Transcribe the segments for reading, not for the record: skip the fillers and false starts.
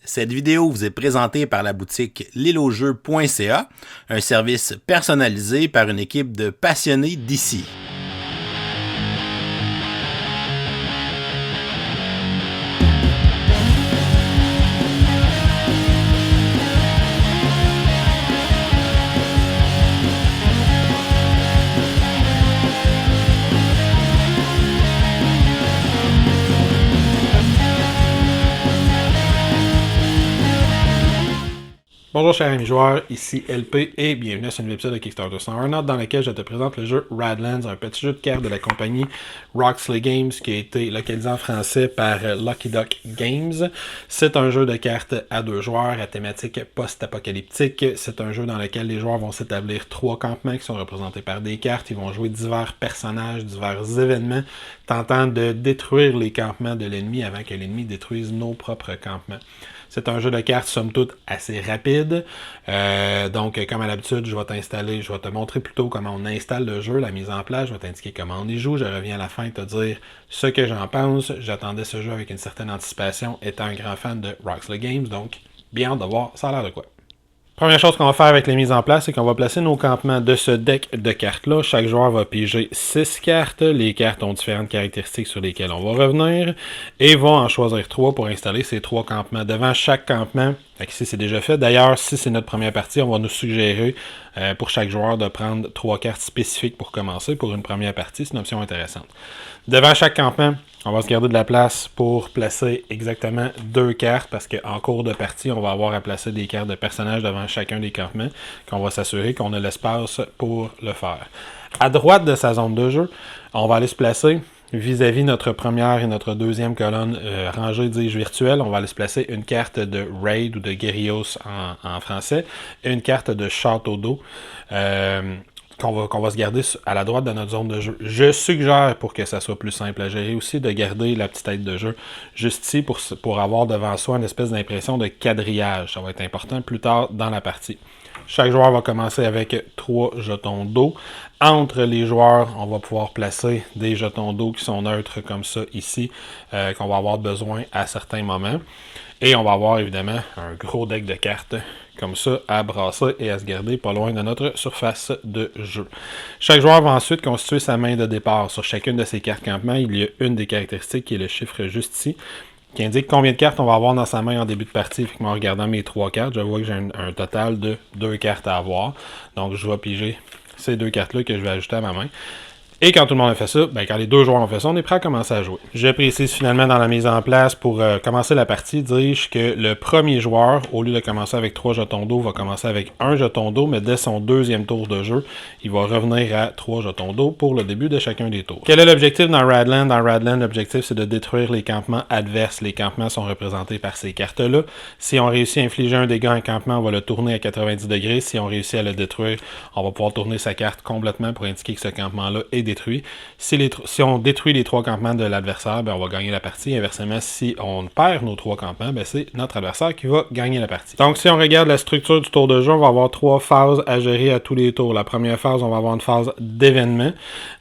Cette vidéo vous est présentée par la boutique l'îleaujeux.ca, un service personnalisé par une équipe de passionnés d'ici. Bonjour chers amis joueurs, ici LP et bienvenue à ce nouvel épisode de Kickstarter 101 dans lequel je te présente le jeu Radlands, un petit jeu de cartes de la compagnie Roxley Games qui a été localisé en français par Lucky Duck Games. C'est un jeu de cartes à 2 joueurs à thématique post-apocalyptique. C'est un jeu dans lequel les joueurs vont s'établir 3 campements qui sont représentés par des cartes. Ils vont jouer divers personnages, divers événements, tentant de détruire les campements de l'ennemi avant que l'ennemi détruise nos propres campements. C'est un jeu de cartes, somme toute, assez rapide. Donc, comme à l'habitude, je vais te montrer plutôt comment on installe le jeu, la mise en place. Je vais t'indiquer comment on y joue. Je reviens à la fin te dire ce que j'en pense. J'attendais ce jeu avec une certaine anticipation, étant un grand fan de Roxley Games. Donc, bien hâte de voir ça a l'air de quoi. Première chose qu'on va faire avec les mises en place, c'est qu'on va placer nos campements de ce deck de cartes-là. Chaque joueur va piger 6 cartes. Les cartes ont différentes caractéristiques sur lesquelles on va revenir. Et va en choisir 3 pour installer ces 3 campements. Devant chaque campement, ici c'est déjà fait. D'ailleurs, si c'est notre première partie, on va nous suggérer pour chaque joueur de prendre 3 cartes spécifiques pour commencer. Pour une première partie, c'est une option intéressante. Devant chaque campement, on va se garder de la place pour placer exactement 2 cartes parce qu'en cours de partie, on va avoir à placer des cartes de personnages devant chacun des campements, qu'on va s'assurer qu'on a l'espace pour le faire. À droite de sa zone de jeu, on va aller se placer vis-à-vis notre première et notre deuxième colonne rangée, dis-je, virtuelle. On va aller se placer une carte de Raid ou de Guerrillos en français et une carte de Château d'eau. Qu'on va se garder à la droite de notre zone de jeu. Je suggère, pour que ça soit plus simple à gérer aussi, de garder la petite tête de jeu juste ici pour avoir devant soi une espèce d'impression de quadrillage. Ça va être important plus tard dans la partie. Chaque joueur va commencer avec 3 jetons d'eau. Entre les joueurs, on va pouvoir placer des jetons d'eau qui sont neutres comme ça ici, qu'on va avoir besoin à certains moments. Et on va avoir évidemment un gros deck de cartes comme ça à brasser et à se garder pas loin de notre surface de jeu. Chaque joueur va ensuite constituer sa main de départ. Sur chacune de ces cartes campement, il y a une des caractéristiques qui est le chiffre juste ici, qui indique combien de cartes on va avoir dans sa main en début de partie. En regardant mes 3 cartes, je vois que j'ai un total de 2 cartes à avoir. Donc je vais piger ces 2 cartes-là que je vais ajouter à ma main. Et quand tout le monde a fait ça, quand les 2 joueurs ont fait ça, on est prêt à commencer à jouer. Je précise finalement dans la mise en place pour commencer la partie, dis-je que le premier joueur, au lieu de commencer avec 3 jetons d'eau, va commencer avec 1 jeton d'eau, mais dès son deuxième tour de jeu, il va revenir à 3 jetons d'eau pour le début de chacun des tours. Quel est l'objectif dans Radlands? Dans Radlands, l'objectif c'est de détruire les campements adverses. Les campements sont représentés par ces cartes-là. Si on réussit à infliger un dégât à un campement, on va le tourner à 90 degrés. Si on réussit à le détruire, on va pouvoir tourner sa carte complètement pour indiquer que ce campement-là est détruit. Si on détruit les 3 campements de l'adversaire, on va gagner la partie. Inversement, si on perd nos 3 campements, c'est notre adversaire qui va gagner la partie. Donc, si on regarde la structure du tour de jeu, on va avoir 3 phases à gérer à tous les tours. La première phase, on va avoir une phase d'événement.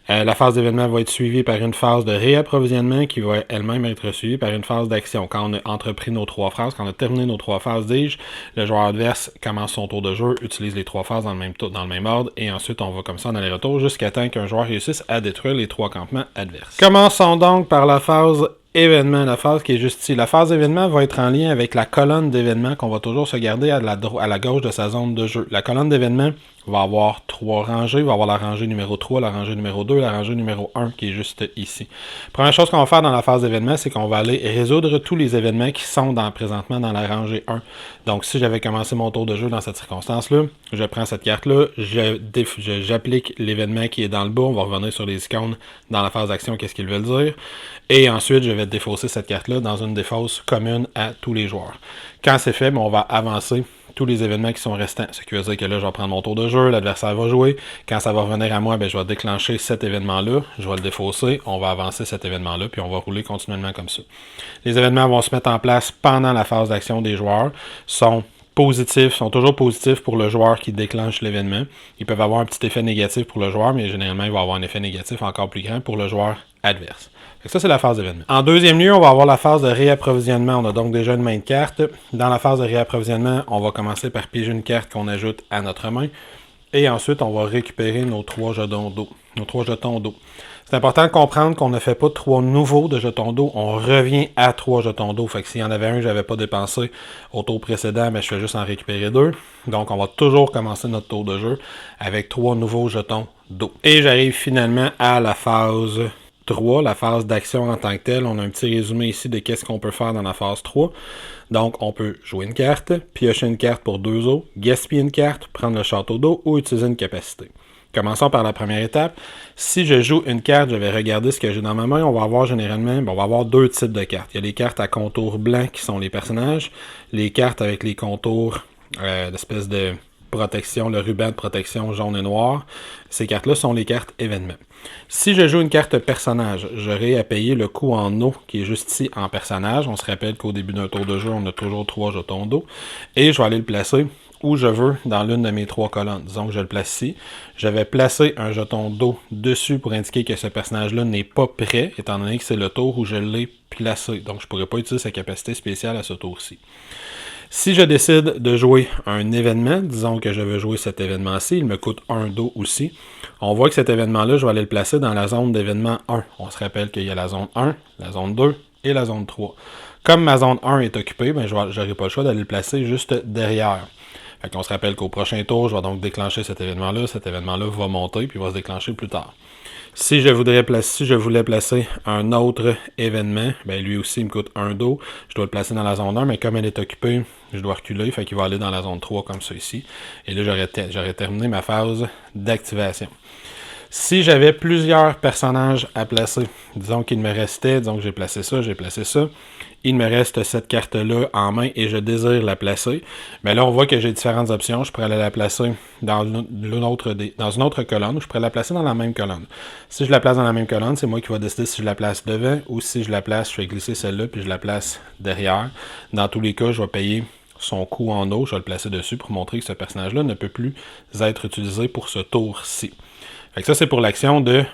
La phase d'événement va être suivie par une phase de réapprovisionnement qui va elle-même être suivie par une phase d'action. Quand on a entrepris nos 3 phases, quand on a terminé nos 3 phases, dis-je, le joueur adverse commence son tour de jeu, utilise les 3 phases dans le même ordre, et ensuite on va comme ça en aller-retour jusqu'à temps qu'un joueur réussisse à détruire les 3 campements adverses. Commençons donc par la phase événement, la phase qui est juste ici. La phase événement va être en lien avec la colonne d'événements qu'on va toujours se garder à la gauche de sa zone de jeu. La colonne d'événements va avoir 3 rangées. Il va avoir la rangée numéro 3, la rangée numéro 2, la rangée numéro 1 qui est juste ici. Première chose qu'on va faire dans la phase d'événement, c'est qu'on va aller résoudre tous les événements qui sont présentement dans la rangée 1. Donc si j'avais commencé mon tour de jeu dans cette circonstance-là, je prends cette carte-là, j'applique l'événement qui est dans le bas, on va revenir sur les icônes dans la phase d'action, qu'est-ce qu'ils veulent dire. Et ensuite, je vais défausser cette carte-là dans une défausse commune à tous les joueurs. Quand c'est fait, on va avancer tous les événements qui sont restants. Ce qui veut dire que là, je vais prendre mon tour de jeu, l'adversaire va jouer. Quand ça va revenir à moi, je vais déclencher cet événement-là, je vais le défausser, on va avancer cet événement-là, puis on va rouler continuellement comme ça. Les événements vont se mettre en place pendant la phase d'action des joueurs, sont toujours positifs pour le joueur qui déclenche l'événement. Ils peuvent avoir un petit effet négatif pour le joueur, mais généralement, il va avoir un effet négatif encore plus grand pour le joueur adverse. Ça, c'est la phase d'événement. En deuxième lieu, on va avoir la phase de réapprovisionnement. On a donc déjà une main de carte. Dans la phase de réapprovisionnement, on va commencer par piger une carte qu'on ajoute à notre main. Et ensuite, on va récupérer nos 3 jetons d'eau. C'est important de comprendre qu'on ne fait pas 3 nouveaux de jetons d'eau. On revient à 3 jetons d'eau. Fait que s'il y en avait un que je n'avais pas dépensé au tour précédent, je fais juste en récupérer 2. Donc, on va toujours commencer notre tour de jeu avec 3 nouveaux jetons d'eau. Et j'arrive finalement à la phase 3, la phase d'action en tant que telle. On a un petit résumé ici de qu'est-ce qu'on peut faire dans la phase 3. Donc, on peut jouer une carte, piocher une carte pour 2 eaux, gaspiller une carte, prendre le château d'eau ou utiliser une capacité. Commençons par la première étape. Si je joue une carte, je vais regarder ce que j'ai dans ma main. On va avoir généralement, on va avoir 2 types de cartes. Il y a les cartes à contour blanc qui sont les personnages, les cartes avec les contours d'espèce de protection, le ruban de protection jaune et noir. Ces cartes-là sont les cartes événements. Si je joue une carte personnage, j'aurai à payer le coût en eau qui est juste ici en personnage. On se rappelle qu'au début d'un tour de jeu, on a toujours 3 jetons d'eau. Et je vais aller le placer où je veux dans l'une de mes 3 colonnes. Disons que je le place ici. Je vais placer un jeton d'eau dessus pour indiquer que ce personnage-là n'est pas prêt, étant donné que c'est le tour où je l'ai placé. Donc je ne pourrais pas utiliser sa capacité spéciale à ce tour-ci. Si je décide de jouer un événement, disons que je veux jouer cet événement-ci, il me coûte 1 d'eau aussi. On voit que cet événement-là, je vais aller le placer dans la zone d'événement 1. On se rappelle qu'il y a la zone 1, la zone 2 et la zone 3. Comme ma zone 1 est occupée, je n'aurai pas le choix d'aller le placer juste derrière. Fait qu'on se rappelle qu'au prochain tour, je vais donc déclencher cet événement-là. Cet événement-là va monter puis va se déclencher plus tard. Si je voulais placer un autre événement, lui aussi il me coûte 1 d'eau. Je dois le placer dans la zone 1, mais comme elle est occupée, je dois reculer, fait qu'il va aller dans la zone 3 comme ça ici. Et là, j'aurais terminé ma phase d'activation. Si j'avais plusieurs personnages à placer, disons qu'il me restait, disons que j'ai placé ça, il me reste cette carte-là en main et je désire la placer. Mais là, on voit que j'ai différentes options. Je pourrais aller la placer dans une autre colonne ou je pourrais la placer dans la même colonne. Si je la place dans la même colonne, c'est moi qui vais décider si je la place devant ou si je la place, je fais glisser celle-là puis je la place derrière. Dans tous les cas, je vais payer son coût en eau, je vais le placer dessus pour montrer que ce personnage-là ne peut plus être utilisé pour ce tour-ci. Fait que ça, c'est pour l'action de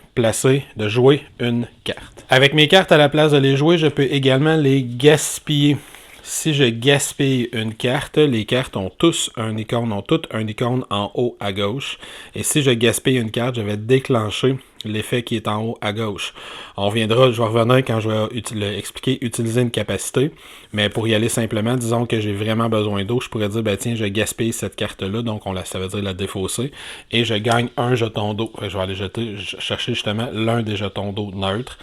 jouer une carte. Avec mes cartes, à la place de les jouer, je peux également les gaspiller. Si je gaspille une carte, les cartes ont toutes un icône en haut à gauche. Et si je gaspille une carte, je vais déclencher l'effet qui est en haut à gauche. Je vais revenir quand je vais expliquer utiliser une capacité. Mais pour y aller simplement, disons que j'ai vraiment besoin d'eau, je pourrais dire, tiens, je gaspille cette carte-là, donc ça veut dire la défausser, et je gagne un jeton d'eau. Je vais aller chercher justement l'un des jetons d'eau neutres.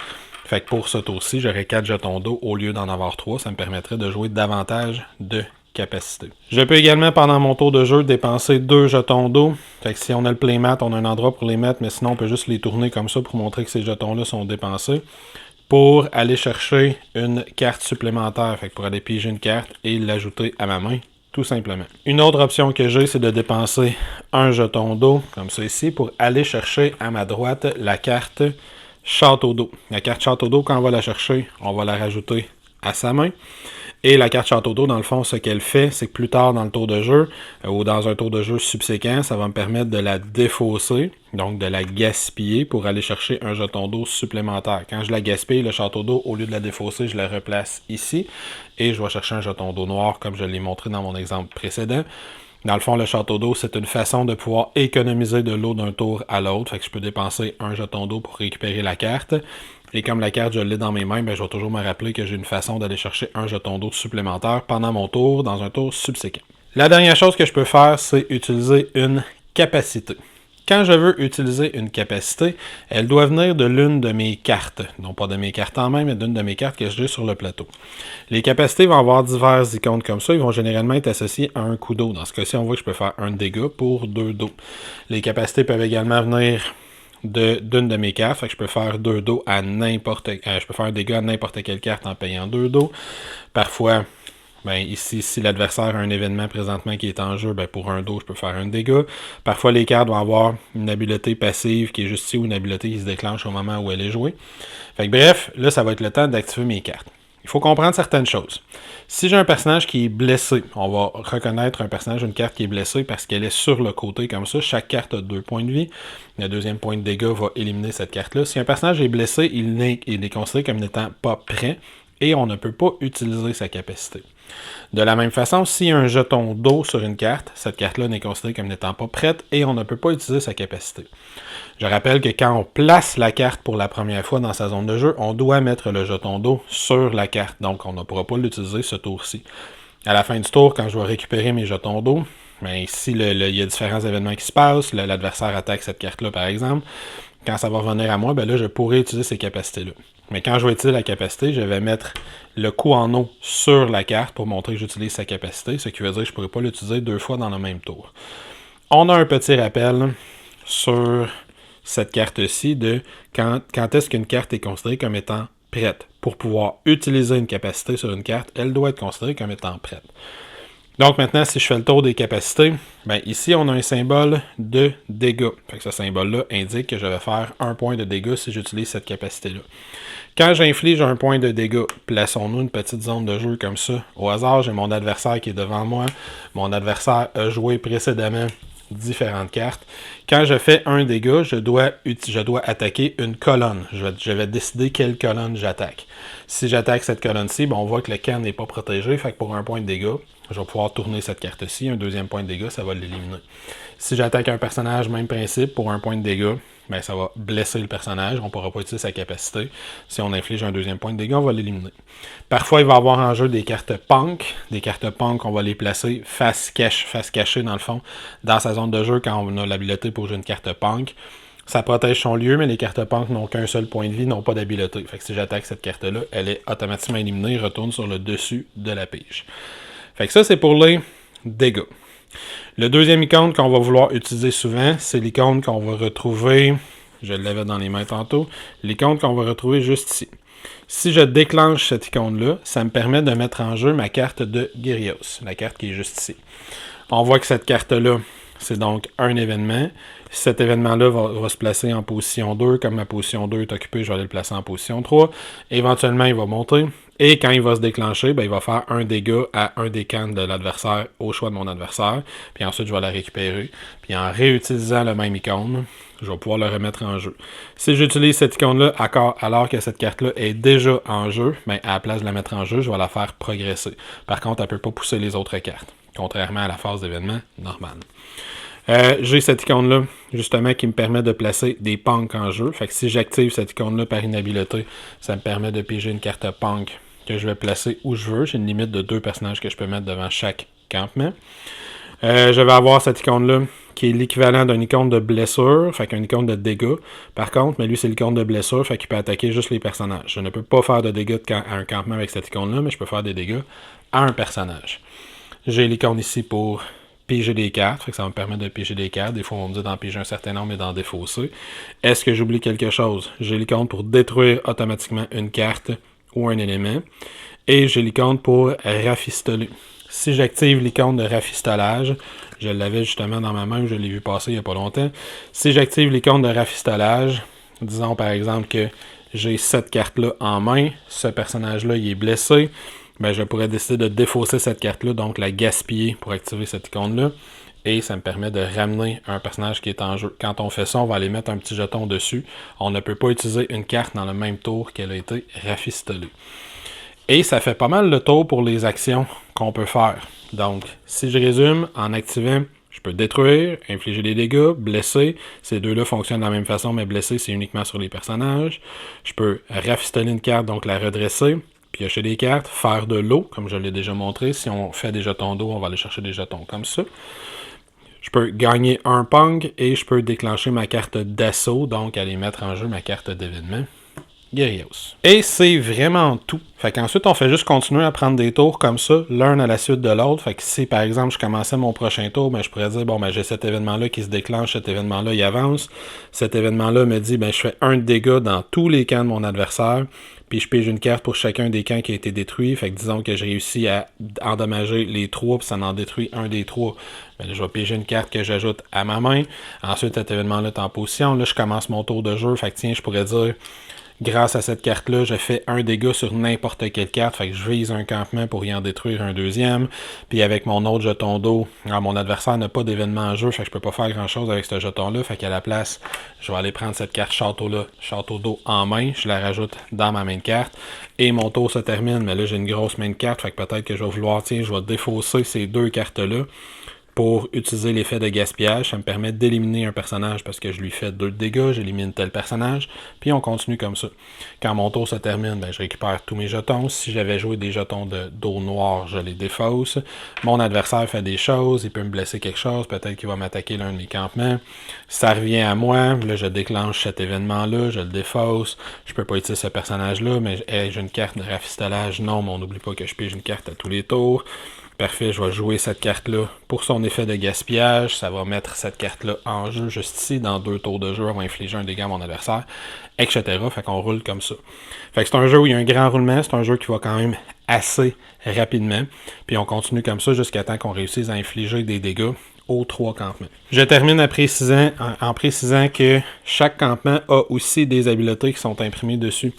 Fait que pour ce tour-ci, j'aurais 4 jetons d'eau au lieu d'en avoir 3. Ça me permettrait de jouer davantage de capacité. Je peux également, pendant mon tour de jeu, dépenser 2 jetons d'eau. Fait que si on a le playmat, on a un endroit pour les mettre, mais sinon on peut juste les tourner comme ça pour montrer que ces jetons-là sont dépensés. Pour aller chercher une carte supplémentaire. Fait que pour aller piger une carte et l'ajouter à ma main, tout simplement. Une autre option que j'ai, c'est de dépenser un jeton d'eau, comme ça ici, pour aller chercher à ma droite la carte Château d'eau. La carte Château d'eau, quand on va la chercher, on va la rajouter à sa main. Et la carte Château d'eau, dans le fond, ce qu'elle fait, c'est que plus tard dans le tour de jeu, ou dans un tour de jeu subséquent, ça va me permettre de la défausser, donc de la gaspiller pour aller chercher un jeton d'eau supplémentaire. Quand je la gaspille, le Château d'eau, au lieu de la défausser, je la replace ici. Et je vais chercher un jeton d'eau noir, comme je l'ai montré dans mon exemple précédent. Dans le fond, le château d'eau, c'est une façon de pouvoir économiser de l'eau d'un tour à l'autre. Fait que je peux dépenser un jeton d'eau pour récupérer la carte. Et comme la carte, je l'ai dans mes mains, je vais toujours me rappeler que j'ai une façon d'aller chercher un jeton d'eau supplémentaire pendant mon tour, dans un tour subséquent. La dernière chose que je peux faire, c'est utiliser une capacité. Quand je veux utiliser une capacité, elle doit venir de l'une de mes cartes. Non pas de mes cartes en main, mais d'une de mes cartes que j'ai sur le plateau. Les capacités vont avoir diverses icônes comme ça. Ils vont généralement être associés à un coup d'eau. Dans ce cas-ci, on voit que je peux faire un dégât pour 2 d'eau. Les capacités peuvent également venir d'une de mes cartes. Fait que je peux faire 2 d'eau à je peux faire un dégât à n'importe quelle carte en payant 2 d'eau. Parfois, ici, si l'adversaire a un événement présentement qui est en jeu, pour 1 d'eau, je peux faire un dégât. Parfois, les cartes vont avoir une habileté passive qui est juste ici ou une habileté qui se déclenche au moment où elle est jouée. Fait que bref, là, ça va être le temps d'activer mes cartes. il faut comprendre certaines choses. Si j'ai un personnage qui est blessé, on va reconnaître un personnage, une carte qui est blessée parce qu'elle est sur le côté comme ça. Chaque carte a 2 points de vie. Le deuxième point de dégâts va éliminer cette carte-là. Si un personnage est blessé, il est considéré comme n'étant pas prêt et on ne peut pas utiliser sa capacité. De la même façon, s'il y a un jeton d'eau sur une carte, cette carte-là n'est considérée comme n'étant pas prête et on ne peut pas utiliser sa capacité. Je rappelle que quand on place la carte pour la première fois dans sa zone de jeu, on doit mettre le jeton d'eau sur la carte, donc on ne pourra pas l'utiliser ce tour-ci. À la fin du tour, quand je vais récupérer mes jetons d'eau, ben, si il y a différents événements qui se passent, l'adversaire attaque cette carte-là par exemple, quand ça va revenir à moi, ben là je pourrai utiliser ces capacités-là. Mais quand je vais utiliser la capacité, je vais mettre le coup en eau sur la carte pour montrer que j'utilise sa capacité, ce qui veut dire que je ne pourrai pas l'utiliser 2 fois dans le même tour. On a un petit rappel sur cette carte-ci de quand est-ce qu'une carte est considérée comme étant prête. Pour pouvoir utiliser une capacité sur une carte, elle doit être considérée comme étant prête. Donc maintenant, si je fais le tour des capacités, ben ici on a un symbole de dégâts. Fait que ce symbole-là indique que je vais faire 1 point de dégâts si j'utilise cette capacité-là. Quand j'inflige 1 point de dégâts, plaçons-nous une petite zone de jeu comme ça. Au hasard, j'ai mon adversaire qui est devant moi. Mon adversaire a joué précédemment différentes cartes. Quand je fais un dégât, je dois attaquer une colonne. Je vais décider quelle colonne j'attaque. Si j'attaque cette colonne-ci, ben on voit que le camp n'est pas protégé, fait que pour 1 point de dégâts, je vais pouvoir tourner cette carte-ci. Un 2e point de dégâts, ça va l'éliminer. Si j'attaque un personnage, même principe, pour 1 point de dégâts, ben ça va blesser le personnage, on ne pourra pas utiliser sa capacité. Si on inflige un 2e point de dégâts, on va l'éliminer. Parfois, il va y avoir en jeu des cartes punk. Des cartes punk, on va les placer face cachée dans le fond, dans sa zone de jeu quand on a l'habilité pour jouer une carte punk. Ça protège son lieu, mais les cartes punk n'ont qu'un seul point de vie, n'ont pas d'habileté. Fait que si j'attaque cette carte-là, elle est automatiquement éliminée et retourne sur le dessus de la pige. Fait que ça, c'est pour les dégâts. Le deuxième icône qu'on va vouloir utiliser souvent, c'est l'icône qu'on va retrouver, je l'avais dans les mains tantôt, l'icône qu'on va retrouver juste ici. Si je déclenche cette icône-là, ça me permet de mettre en jeu ma carte de Gyrios, la carte qui est juste ici. On voit que cette carte-là, c'est donc un événement. Cet événement-là va se placer en position 2. Comme ma position 2 est occupée, je vais aller le placer en position 3. Éventuellement, il va monter. Et quand il va se déclencher, ben, il va faire un dégât à un des camps de l'adversaire au choix de mon adversaire. Puis ensuite, je vais la récupérer. Puis en réutilisant le même icône, je vais pouvoir le remettre en jeu. Si j'utilise cette icône-là alors que cette carte-là est déjà en jeu, ben, à la place de la mettre en jeu, je vais la faire progresser. Par contre, elle ne peut pas pousser les autres cartes, contrairement à la phase d'événement normale. J'ai cette icône-là, justement, qui me permet de placer des punks en jeu. Fait que si j'active cette icône-là par inhabileté, ça me permet de piger une carte punk que je vais placer où je veux. J'ai une limite de 2 personnages que je peux mettre devant chaque campement. Je vais avoir cette icône-là qui est l'équivalent d'une icône de blessure, fait qu'une icône de dégâts. Par contre, mais lui, c'est l'icône de blessure, fait qu'il peut attaquer juste les personnages. Je ne peux pas faire de dégâts à un campement avec cette icône-là, mais je peux faire des dégâts à un personnage. J'ai l'icône ici pour piger des cartes, fait que ça va me permettre de piger des cartes. Des fois, on me dit d'en piger un certain nombre et d'en défausser. Est-ce que j'oublie quelque chose? J'ai l'icône pour détruire automatiquement une carte ou un élément. Et j'ai l'icône pour rafistoler. Si j'active l'icône de rafistolage, je l'avais justement dans ma main, je l'ai vu passer il n'y a pas longtemps. Si j'active l'icône de rafistolage, disons par exemple que j'ai cette carte-là en main, ce personnage-là il est blessé, ben, je pourrais décider de défausser cette carte-là, donc la gaspiller pour activer cette icône-là. Et ça me permet de ramener un personnage qui est en jeu. Quand on fait ça, on va aller mettre un petit jeton dessus. On ne peut pas utiliser une carte dans le même tour qu'elle a été rafistolée. Et ça fait pas mal le tour pour les actions qu'on peut faire. Donc, si je résume, en activant, je peux détruire, infliger des dégâts, blesser. Ces deux-là fonctionnent de la même façon, mais blesser, c'est uniquement sur les personnages. Je peux rafistoler une carte, donc la redresser. Piocher des cartes, faire de l'eau, comme je l'ai déjà montré. Si on fait des jetons d'eau, on va aller chercher des jetons comme ça. Je peux gagner un punk et je peux déclencher ma carte d'assaut, donc aller mettre en jeu ma carte d'événement. Gyrios. Et c'est vraiment tout. Fait qu'ensuite, on fait juste continuer à prendre des tours comme ça, l'un à la suite de l'autre. Fait que si, par exemple, je commençais mon prochain tour, ben, je pourrais dire, bon, ben, j'ai cet événement-là qui se déclenche, cet événement-là, il avance. Cet événement-là me dit, ben, je fais un dégât dans tous les camps de mon adversaire, puis je pige une carte pour chacun des camps qui a été détruit. Fait que disons que je réussis à endommager les 3, puis ça en détruit un des 3. Ben, là, je vais piger une carte que j'ajoute à ma main. Ensuite, cet événement-là est en position. Là, je commence mon tour de jeu. Fait que tiens, je pourrais dire, Grâce à cette carte-là, je fais un dégât sur n'importe quelle carte. Fait que je vise un campement pour y en détruire un deuxième. Puis avec mon autre jeton d'eau, mon adversaire n'a pas d'événement en jeu, fait que je peux pas faire grand-chose avec ce jeton-là. Fait qu'à la place, je vais aller prendre cette carte château-là, château d'eau en main. Je la rajoute dans ma main de carte. Et mon tour se termine, mais là j'ai une grosse main de carte. Fait que peut-être que je vais vouloir, je vais défausser ces deux cartes-là pour utiliser l'effet de gaspillage. Ça me permet d'éliminer un personnage parce que je lui fais 2 dégâts, j'élimine tel personnage, puis on continue comme ça. Quand mon tour se termine, je récupère tous mes jetons. Si j'avais joué des jetons d'eau noire, je les défausse. Mon adversaire fait des choses, il peut me blesser quelque chose, peut-être qu'il va m'attaquer l'un de mes campements. Ça revient à moi, là je déclenche cet événement-là, je le défausse. Je peux pas utiliser ce personnage-là, mais j'ai une carte de rafistolage. Non, mais on n'oublie pas que je pige une carte à tous les tours. Parfait, je vais jouer cette carte-là pour son effet de gaspillage. Ça va mettre cette carte-là en jeu juste ici. Dans 2 tours de jeu, on va infliger un dégât à mon adversaire, etc. Fait qu'on roule comme ça. Fait que c'est un jeu où il y a un grand roulement. C'est un jeu qui va quand même assez rapidement. Puis on continue comme ça jusqu'à temps qu'on réussisse à infliger des dégâts aux 3 campements. Je termine en précisant que chaque campement a aussi des habiletés qui sont imprimées dessus.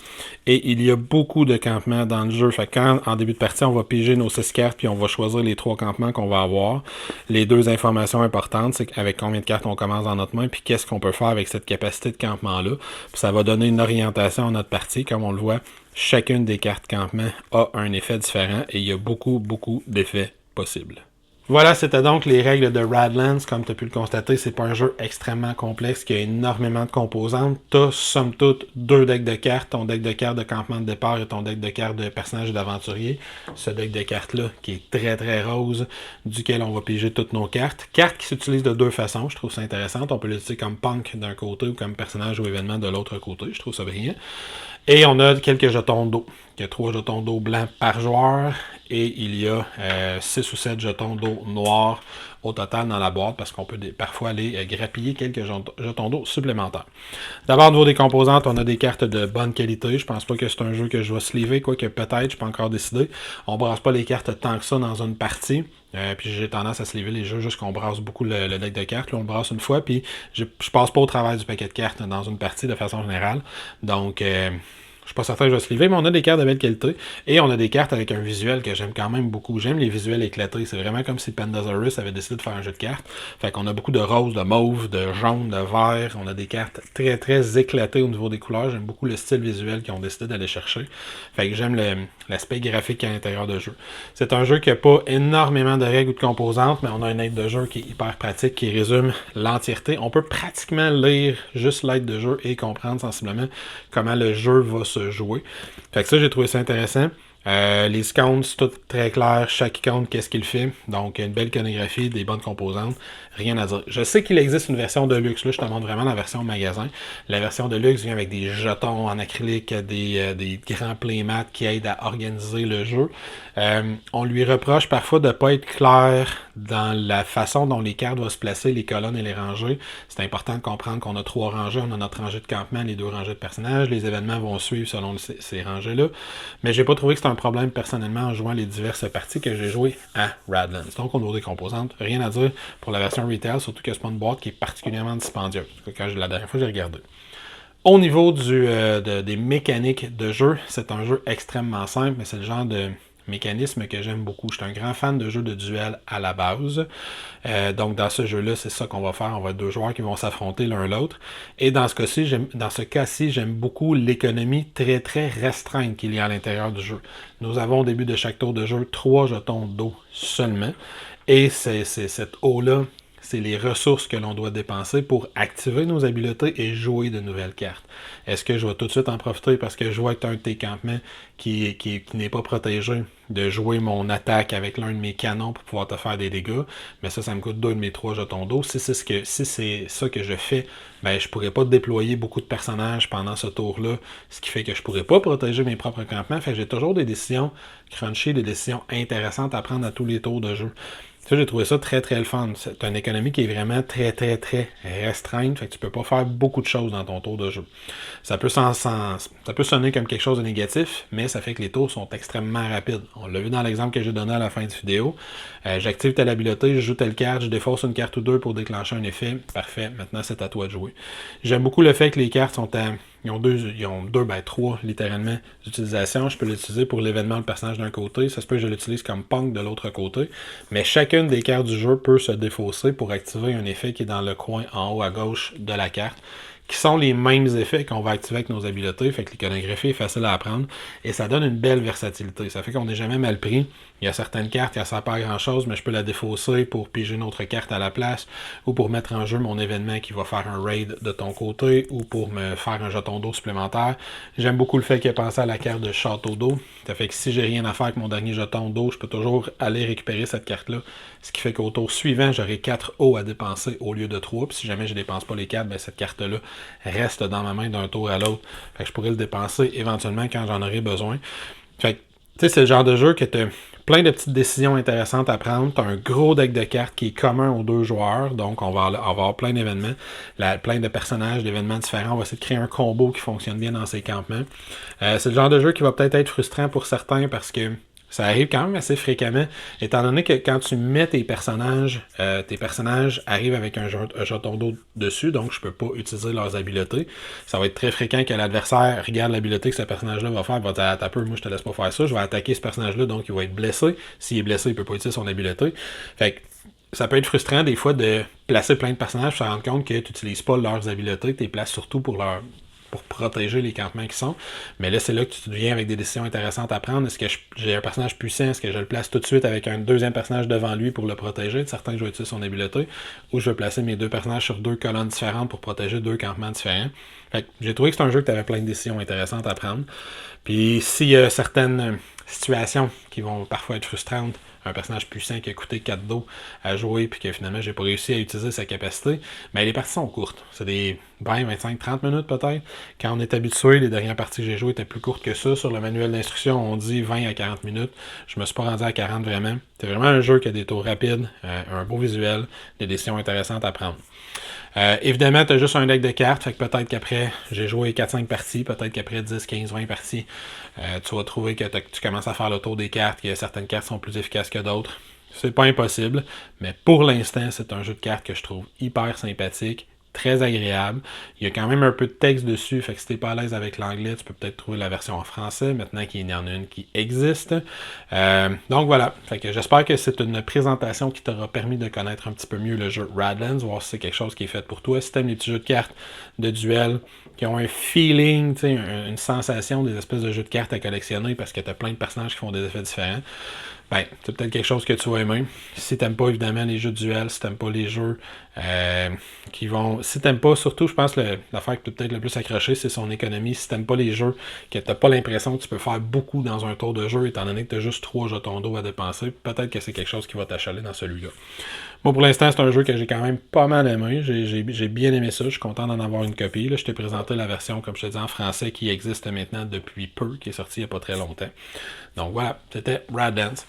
Et il y a beaucoup de campements dans le jeu. Fait que quand, en début de partie, on va piger nos 6 cartes, puis on va choisir les 3 campements qu'on va avoir. Les 2 informations importantes, c'est avec combien de cartes on commence dans notre main, puis qu'est-ce qu'on peut faire avec cette capacité de campement-là. Puis ça va donner une orientation à notre partie. Comme on le voit, chacune des cartes campement a un effet différent et il y a beaucoup d'effets possibles. Voilà, c'était donc les règles de Radlands. Comme tu as pu le constater, c'est pas un jeu extrêmement complexe qui a énormément de composantes. Tu as, somme toute, 2 decks de cartes. Ton deck de cartes de campement de départ et ton deck de cartes de personnage et d'aventurier. Ce deck de cartes-là, qui est très rose, duquel on va piger toutes nos cartes. Cartes qui s'utilisent de 2 façons. Je trouve ça intéressant. On peut l'utiliser comme punk d'un côté ou comme personnage ou événement de l'autre côté. Je trouve ça brillant. Et on a quelques jetons d'eau. Il y a 3 jetons d'eau blancs par joueur et il y a 6 ou 7 jetons d'eau noirs au total dans la boîte parce qu'on peut parfois aller grappiller quelques jetons d'eau supplémentaires. D'abord, au niveau des composantes, on a des cartes de bonne qualité. Je pense pas que c'est un jeu que je vais sleever, quoique peut-être, je suis pas encore décidé. On brasse pas les cartes tant que ça dans une partie. Puis j'ai tendance à sleever les jeux juste qu'on brasse beaucoup le deck de cartes. Là, on le brasse une fois, puis je passe pas au travers du paquet de cartes dans une partie de façon générale. Donc, je suis pas certain que je vais sleever, mais on a des cartes de belle qualité. Et on a des cartes avec un visuel que j'aime quand même beaucoup. J'aime les visuels éclatés. C'est vraiment comme si Pandasaurus avait décidé de faire un jeu de cartes. Fait qu'on a beaucoup de rose, de mauve, de jaune, de vert. On a des cartes très éclatées au niveau des couleurs. J'aime beaucoup le style visuel qu'ils ont décidé d'aller chercher. Fait que j'aime l'aspect graphique à l'intérieur de jeu. C'est un jeu qui n'a pas énormément de règles ou de composantes, mais on a une aide de jeu qui est hyper pratique, qui résume l'entièreté. On peut pratiquement lire juste l'aide de jeu et comprendre sensiblement comment le jeu va se jouer. Fait que ça, j'ai trouvé ça intéressant. Les icônes, c'est tout très clair. Chaque icône, qu'est-ce qu'il fait. Donc, une belle iconographie, des bonnes composantes. Rien à dire. Je sais qu'il existe une version de luxe. Là, je te montre vraiment la version magasin. La version de luxe vient avec des jetons en acrylique, des grands playmats qui aident à organiser le jeu. On lui reproche parfois de ne pas être clair dans la façon dont les cartes vont se placer, les colonnes et les rangées. C'est important de comprendre qu'on a 3 rangées. On a notre rangée de campement, les 2 rangées de personnages. Les événements vont suivre selon ces rangées-là. Mais j'ai pas trouvé que c'était un problème personnellement en jouant les diverses parties que j'ai jouées à Radlands. Donc, au niveau des composantes, rien à dire pour la version retail, surtout que c'est pas une boîte qui est particulièrement dispendieuse. La dernière fois, j'ai regardé. Au niveau des mécaniques de jeu, c'est un jeu extrêmement simple, mais c'est le genre de mécanisme que j'aime beaucoup. Je suis un grand fan de jeux de duel à la base. Donc dans ce jeu-là, c'est ça qu'on va faire. On va être 2 joueurs qui vont s'affronter l'un l'autre. Et dans ce cas-ci, j'aime beaucoup l'économie très restreinte qu'il y a à l'intérieur du jeu. Nous avons au début de chaque tour de jeu 3 jetons d'eau seulement. Et c'est cette eau-là, c'est les ressources que l'on doit dépenser pour activer nos habiletés et jouer de nouvelles cartes. Est-ce que je vais tout de suite en profiter parce que je vois que tu as un de tes campements qui n'est pas protégé, de jouer mon attaque avec l'un de mes canons pour pouvoir te faire des dégâts, mais ça me coûte 2 de mes 3 jetons d'eau. Si c'est ça que je fais, je pourrais pas déployer beaucoup de personnages pendant ce tour-là, ce qui fait que je pourrais pas protéger mes propres campements. Fait que j'ai toujours des décisions crunchy, des décisions intéressantes à prendre à tous les tours de jeu. Ça, j'ai trouvé ça très le fun. C'est une économie qui est vraiment très restreinte. Fait que tu peux pas faire beaucoup de choses dans ton tour de jeu. Ça peut sonner comme quelque chose de négatif, mais ça fait que les tours sont extrêmement rapides. On l'a vu dans l'exemple que j'ai donné à la fin de vidéo. J'active telle habileté, je joue telle carte, je défausse une carte ou deux pour déclencher un effet. Parfait, maintenant c'est à toi de jouer. J'aime beaucoup le fait que les cartes sont à... Ils ont trois, littéralement, d'utilisation. Je peux l'utiliser pour l'événement le personnage d'un côté. Ça se peut que je l'utilise comme punk de l'autre côté. Mais chacune des cartes du jeu peut se défausser pour activer un effet qui est dans le coin en haut à gauche de la carte, qui sont les mêmes effets qu'on va activer avec nos habiletés. Fait que l'iconographie est facile à apprendre et ça donne une belle versatilité. Ça fait qu'on n'est jamais mal pris. Il y a certaines cartes qui ne servent pas à grand chose, mais je peux la défausser pour piger une autre carte à la place ou pour mettre en jeu mon événement qui va faire un raid de ton côté ou pour me faire un jeton d'eau supplémentaire. J'aime beaucoup le fait qu'il ait pensé à la carte de château d'eau. Ça fait que si j'ai rien à faire avec mon dernier jeton d'eau, je peux toujours aller récupérer cette carte-là. Ce qui fait qu'au tour suivant, j'aurai 4 eaux à dépenser au lieu de 3. Puis si jamais je ne dépense pas les 4, ben cette carte-là reste dans ma main d'un tour à l'autre. Fait que je pourrais le dépenser éventuellement quand j'en aurai besoin. Fait que, tu sais, c'est le genre de jeu que tu as plein de petites décisions intéressantes à prendre. Tu as un gros deck de cartes qui est commun aux deux joueurs. Donc, on va avoir plein d'événements, plein de personnages, d'événements différents. On va essayer de créer un combo qui fonctionne bien dans ces campements. C'est le genre de jeu qui va peut-être être frustrant pour certains parce que ça arrive quand même assez fréquemment, étant donné que quand tu mets tes personnages arrivent avec un jeton d'eau dessus, donc je peux pas utiliser leurs habiletés. Ça va être très fréquent que l'adversaire regarde l'habileté que ce personnage-là va faire, va dire « Attends un peu, moi je te laisse pas faire ça, je vais attaquer ce personnage-là, donc il va être blessé. S'il est blessé, il peut pas utiliser son habileté. » Fait que ça peut être frustrant des fois de placer plein de personnages, se rendre compte que tu n'utilises pas leurs habiletés, tu les places surtout pour protéger les campements qui sont. Mais là, c'est là que tu deviens avec des décisions intéressantes à prendre. Est-ce que j'ai un personnage puissant? Est-ce que je le place tout de suite avec un deuxième personnage devant lui pour le protéger? Certains, je vais utiliser son habileté. Ou je vais placer mes deux personnages sur deux colonnes différentes pour protéger deux campements différents. Fait que j'ai trouvé que c'est un jeu que tu avais plein de décisions intéressantes à prendre. Puis s'il y a certaines situations qui vont parfois être frustrantes, un personnage puissant qui a coûté 4 dos à jouer puis que finalement j'ai pas réussi à utiliser sa capacité, mais les parties sont courtes. C'est des 20, 25, 30 minutes peut-être. Quand on est habitué, les dernières parties que j'ai jouées étaient plus courtes que ça. Sur le manuel d'instruction, on dit 20 à 40 minutes. Je me suis pas rendu à 40 vraiment. C'est vraiment un jeu qui a des tours rapides, un beau visuel, des décisions intéressantes à prendre. Évidemment, tu as juste un deck de cartes, fait que peut-être qu'après, j'ai joué 4-5 parties, peut-être qu'après 10, 15, 20 parties, tu vas trouver que tu commences à faire le tour des cartes, que certaines cartes sont plus efficaces que d'autres. C'est pas impossible, mais pour l'instant, c'est un jeu de cartes que je trouve hyper sympathique, très agréable. Il y a quand même un peu de texte dessus, fait que si t'es pas à l'aise avec l'anglais, tu peux peut-être trouver la version en français, maintenant qu'il y en a une qui existe. Donc voilà, fait que j'espère que c'est une présentation qui t'aura permis de connaître un petit peu mieux le jeu Radlands, voir si c'est quelque chose qui est fait pour toi. Si t'aimes les petits jeux de cartes de duel, qui ont un feeling, une sensation des espèces de jeux de cartes à collectionner parce que t'as plein de personnages qui font des effets différents, ben, c'est peut-être quelque chose que tu vas aimer. Si t'aimes pas évidemment les jeux de duel, si t'aimes pas les jeux qui vont... Si t'aimes pas, surtout, je pense que l'affaire qui peut peut-être le plus accrocher, c'est son économie. Si t'aimes pas les jeux, que t'as pas l'impression que tu peux faire beaucoup dans un tour de jeu, étant donné que t'as juste 3 jetons d'eau à dépenser, peut-être que c'est quelque chose qui va t'achaler dans celui-là. Moi, pour l'instant, c'est un jeu que j'ai quand même pas mal aimé. J'ai bien aimé ça. Je suis content d'en avoir une copie. Là, je t'ai présenté la version, comme je te dis, en français, qui existe maintenant depuis peu, qui est sortie il n'y a pas très longtemps. Donc voilà, c'était Radlands.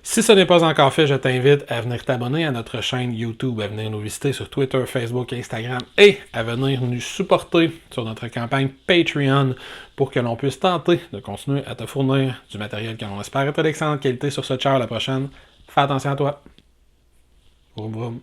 Si ce n'est pas encore fait, je t'invite à venir t'abonner à notre chaîne YouTube, à venir nous visiter sur Twitter, Facebook, Instagram et à venir nous supporter sur notre campagne Patreon pour que l'on puisse tenter de continuer à te fournir du matériel que l'on espère être d'excellente qualité sur ce char la prochaine. Fais attention à toi. Vroom vroom.